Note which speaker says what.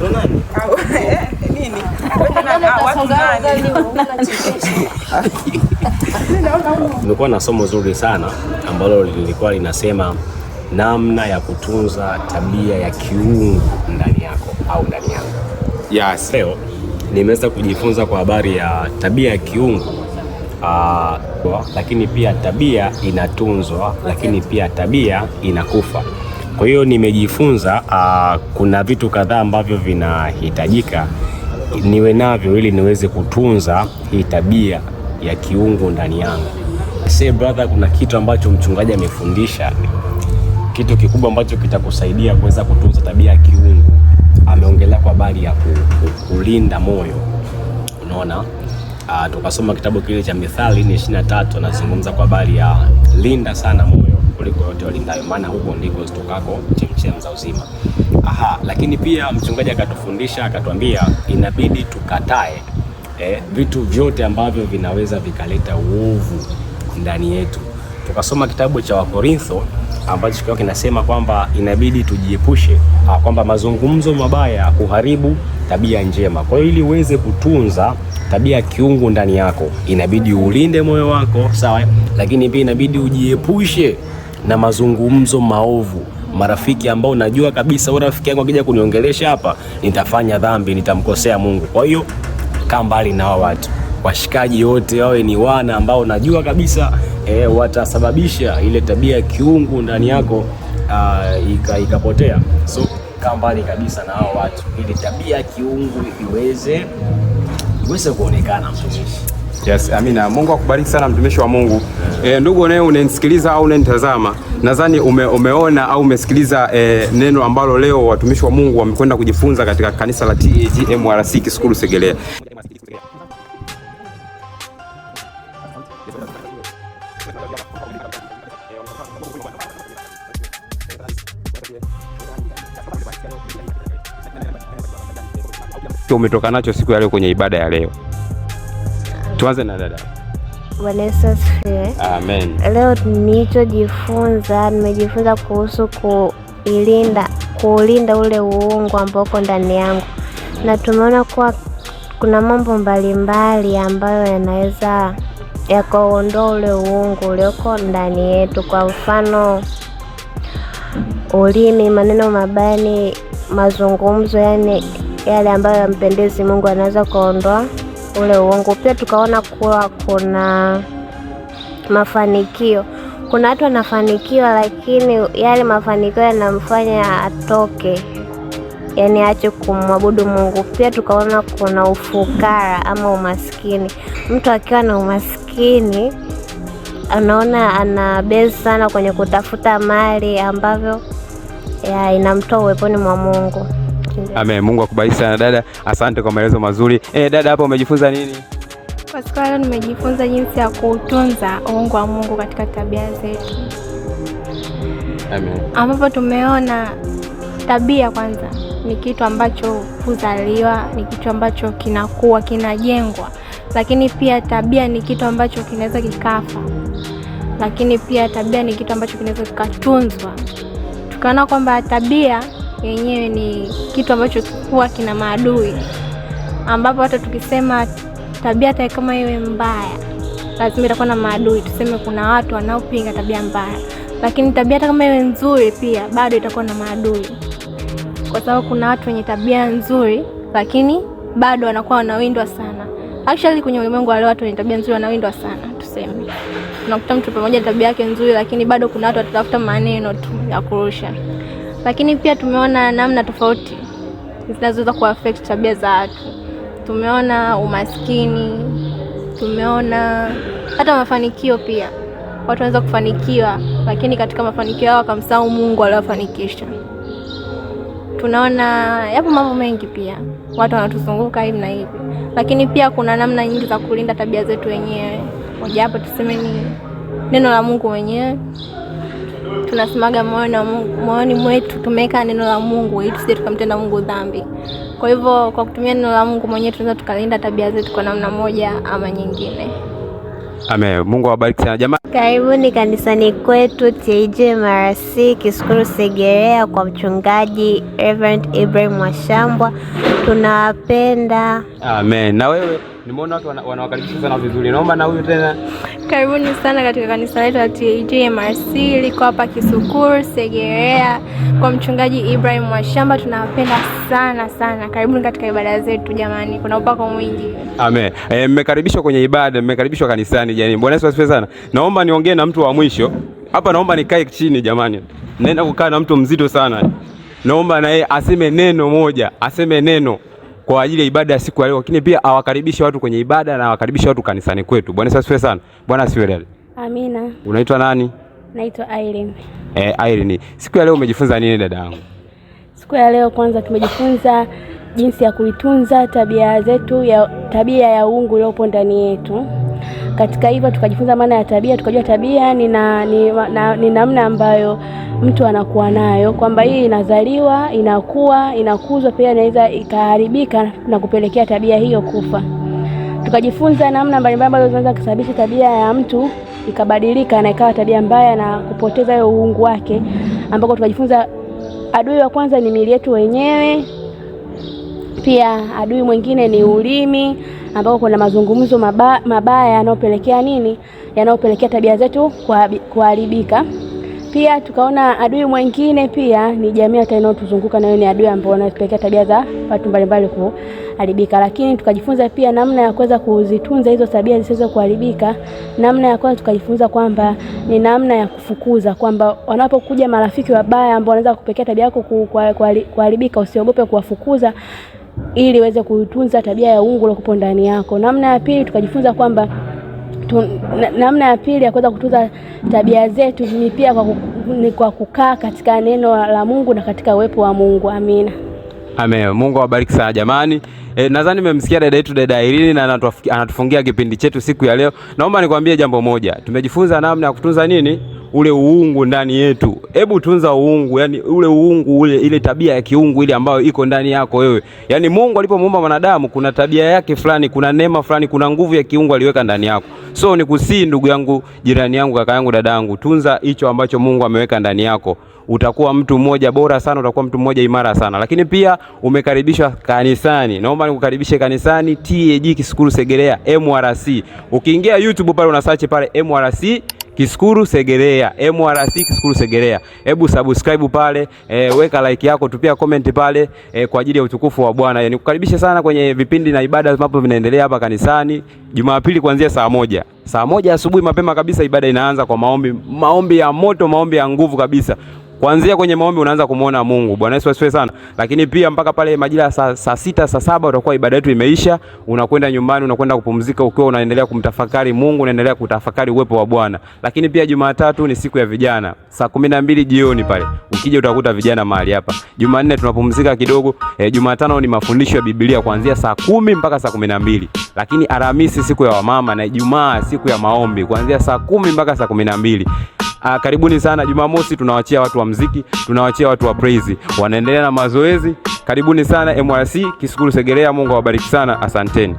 Speaker 1: nani? Nini? Nimekuwa na somo zuri sana ambalo lilikuwa linasema namna ya kutunza tabia ya kiungu ndani yako au ndani yako.
Speaker 2: Yes.
Speaker 1: Leo nimeweza kujifunza kwa habari ya tabia ya kiungu. Lakini pia tabia inatunzwa, lakini pia tabia inakufa. Kwa hiyo nimejifunza kuna vitu kadhaa ambavyo vinahitajika niwe navyo ili niweze kutunza hii tabia ya kiungu ndani yangu. Say brother, kuna kitu ambacho mchungaji amefundisha, kitu kikubwa ambacho kitakusaidia kuweza kutunza tabia ya kiungu. Ameongelea kwa habari ya kulinda moyo. Unaona? Tukasoma kitabu kile cha Mithali 23, anazungumza kwa habari ya linda sana moyo kuliko yote walindayo, maana huko ndiko zitokako chemchem za uzima. Lakini pia mchungaji akatufundisha akatuambia inabidi tukatae vitu vyote ambavyo vinaweza vikaleta uovu ndani yetu. Tukasoma kitabu cha Wakorintho ambacho kinasema kwamba inabidi tujiepushe kwamba mazungumzo mabaya huharibu tabia njema. Kwa hiyo ili uweze kutunza tabia ya kiungu ndani yako inabidi ulinde moyo wako, sawa? Lakini pia inabidi ujiepushe na mazungumzo maovu, marafiki ambao unajua kabisa rafiki yangu akija kuniongelesha hapa nitafanya dhambi, nitamkosea Mungu. Kwa hiyo kaa mbali na hao watu. Washikaji wote wawe ni wana ambao unajua kabisa watasababisha ile tabia ya kiungu ndani yako ikapotea. So kaa mbali kabisa na hao watu ili tabia ya kiungu iweze kuonekana, mtumishi.
Speaker 2: Yes, amina. Mungu akubariki sana mtumishi wa Mungu. Ndugu naye unanisikiliza au unanitazama, nadhani umeona au umesikiliza neno ambalo leo watumishi wa Mungu wamekwenda kujifunza katika kanisa la TAGMRC Kisukuru Segerea. Umetoka nacho siku ya leo kwenye ibada ya leo? Tuanze na dada.
Speaker 3: Bwana Yesu asifiwe.
Speaker 2: Amen.
Speaker 3: Leo nimejifunza kuhusu kuulinda ule uungu ambao uko ndani yangu, na tumeona kuwa kuna mambo mbalimbali ambayo yanaweza yakaondoa ule uungu ulioko ndani yetu. Kwa mfano, ulimi, maneno mabaya, mazungumzo yale ambayo yampendezi Mungu anaweza kuondoa ule uongo. Pia tukaona kuwa kuna mafanikio. Kuna watu wanafanikiwa lakini yale mafanikio yanamfanya atoke, yani aache kumwabudu Mungu. Pia tukaona kuna ufukara ama umaskini. Mtu akiwa na umaskini anaona ana base sana kwenye kutafuta mali ambavyo inamtoa uweponi mwa Mungu.
Speaker 2: Amen. Mungu akubariki sana dada. Asante kwa maelezo mazuri. Dada, hapa umejifunza nini?
Speaker 4: Kwa siku leo nimejifunza jinsi ya kutunza uungu wa Mungu katika tabia zetu.
Speaker 2: Amen.
Speaker 4: Ambapo tumeona tabia kwanza ni kitu ambacho huzaliwa, ni kitu ambacho kinakuwa, kinajengwa. Lakini pia tabia ni kitu ambacho kinaweza kikafa. Lakini pia tabia ni kitu ambacho kinaweza kikatunzwa. Tukaona kwamba tabia yenyewe ni kitu ambacho huwa kina maadui, ambapo hata tukisema tabia hata kama iwe mbaya lazima itakuwa na maadui. Tuseme kuna watu wanaopinga tabia mbaya, lakini tabia hata kama iwe nzuri pia bado itakuwa na maadui, kwa sababu kuna watu wenye tabia nzuri lakini bado wanakuwa wanawindwa sana. Actually kwenye ulimwengu wa leo watu wenye tabia nzuri wanawindwa sana. Tuseme unakuta mtu pamoja tabia yake nzuri, lakini bado kuna watu watatafuta maneno tu ya kurusha. Lakini pia tumeona namna tofauti zinazoweza kuaffect tabia za watu. Tumeona umaskini, tumeona hata mafanikio pia. Watu wanaweza kufanikiwa lakini katika mafanikio yao wakamsahau Mungu aliyowafanikisha. Tunaona yapo mambo mengi pia. Watu wanatuzunguka hivi na hivi. Lakini pia kuna namna nyingi za kulinda tabia zetu wenyewe. Moja hapo tuseme ni neno la Mungu wenyewe. Tunasemaga moyoni mwetu tumeweka neno la Mungu ili tusije tukamtenda Mungu dhambi. Kwa hivyo kwa kutumia neno la Mungu mwenyewe tunaweza tukalinda tabia zetu kwa namna moja ama nyingine.
Speaker 2: Amen. Mungu awabariki sana jamani.
Speaker 3: Karibuni kanisani kwetu TAG MRC Kisukuru Segerea kwa mchungaji Reverend Ibrahim Mwashambwa. Tunawapenda.
Speaker 2: Amen. Na wewe nimeona watu wanawakaribisha sana vizuri. Naomba na huyu tena.
Speaker 4: Karibuni sana katika kanisa letu la TAG MRC liko hapa Kisukuru Segerea kwa mchungaji Ibrahim Mwashambwa. Tunawapenda sana sana. Karibuni katika ibada zetu jamani. Kuna upako mwingi.
Speaker 2: Amen. Mmekaribishwa kwenye ibada, mmekaribishwa kanisani jamani. Bwana Yesu asifiwe sana. Naomba niongee na mtu wa mwisho. Hapa naomba nikae chini jamani. Naenda kukaa na mtu mzito sana. Naomba na yeye aseme neno moja, aseme neno kwa ajili ya ibada ya siku ya leo, lakini pia awakaribishe watu kwenye ibada na awakaribishe watu kanisani kwetu. Bwana Yesu asifiwe sana. Bwana asifiwe dada.
Speaker 5: Amina.
Speaker 2: Unaitwa nani?
Speaker 5: Naitwa Irene.
Speaker 2: Irene. Siku ya leo umejifunza nini dada yangu?
Speaker 5: Siku ya leo kwanza tumejifunza jinsi ya kuitunza tabia zetu, tabia ya uungu iliyopo ndani yetu. Katika hivyo tukajifunza maana ya tabia, tukajua tabia ni namna ambayo mtu anakuwa nayo, kwamba hii inazaliwa, inakuwa, inakuzwa, pia inaweza ikaharibika na kupelekea tabia hiyo kufa. Tukajifunza namna mbalimbali ambazo zinaweza kusababisha tabia ya mtu ikabadilika na ikawa tabia mbaya na kupoteza hiyo uungu wake, ambako tukajifunza adui wa kwanza ni miili yetu wenyewe. Pia adui mwingine ni ulimi, ambao kuna mazungumzo mabaya yanayopelekea nini? Yanayopelekea tabia zetu kuharibika. Pia tukaona adui mwingine pia ni jamii inayotuzunguka, nayo ni adui ambao wanapelekea tabia za watu mbalimbali kuharibika. Lakini tukajifunza pia namna ya kuweza kuzitunza hizo tabia zisizo kuharibika. Namna ya kwanza tukajifunza kwamba ni namna ya kufukuza, kwamba wanapokuja marafiki wabaya ambao wanaweza kupelekea tabia yako kuharibika, usiogope kuwafukuza ili uweze kutunza tabia ya uungu iliyokuwa ndani yako. Namna ya pili tukajifunza kwamba namna ya pili ya kuweza kutunza tabia zetu ni pia kwa kukaa katika neno la Mungu na katika uwepo wa Mungu. Amina.
Speaker 2: Amen. Mungu awabariki sana jamani. Nadhani mmemsikia dada yetu dada Irene na anatufungia kipindi chetu siku ya leo. Naomba nikwambie jambo moja. Tumejifunza namna ya kutunza nini? Ule uungu ndani yetu. Hebu tunza uungu, yani ule uungu, ile tabia ya kiungu ile ambayo iko ndani yako wewe. Yani Mungu alipomuumba mwanadamu kuna tabia yake fulani, kuna neema fulani, kuna nguvu ya kiungu aliweka ndani yako. So nikusii ndugu yangu, jirani yangu, kaka yangu, dada yangu, tunza hicho ambacho Mungu ameweka ndani yako. Utakuwa mtu mmoja bora sana, utakuwa mtu mmoja imara sana. Lakini pia umekaribishwa kanisani. Naomba nikukaribishe kanisani TAG Kisukuru Segerea MRC. Ukiingia YouTube pale una search pale MRC Kisukuru Segerea, MRC Kisukuru Segerea. Hebu subscribe pale, weka like yako, tupia comment pale kwa ajili ya utukufu wa Bwana. Nikukaribishe sana kwenye vipindi na ibada ambapo vinaendelea hapa kanisani. Jumapili kuanzia saa moja asubuhi mapema kabisa ibada inaanza kwa maombi ya moto, maombi ya nguvu kabisa. Kuanzia kwenye maombi unaanza kumuona Mungu. Bwana Yesu asifiwe sana. Lakini pia mpaka pale majira saa 6 saa 7 utakuwa ibada yetu imeisha. Unakwenda nyumbani, unakwenda kupumzika ukiwa unaendelea kumtafakari Mungu, unaendelea kutafakari uwepo wa Bwana. Lakini pia Jumatatu ni siku ya vijana. Saa 12 jioni pale. Ukija utakuta vijana mahali hapa. Jumanne tunapumzika kidogo. Jumatano ni mafundisho ya Biblia kuanzia saa 10 mpaka saa 12. Lakini Alhamisi siku ya wamama na Ijumaa siku ya maombi kuanzia saa 10 mpaka saa 12. Karibuni sana. Jumamosi tunawachia watu wa muziki, tunawachia watu wa praise, wanaendelea na mazoezi. Karibuni sana MRC Kisukuru Segerea. Mungu awabariki sana. Asanteni.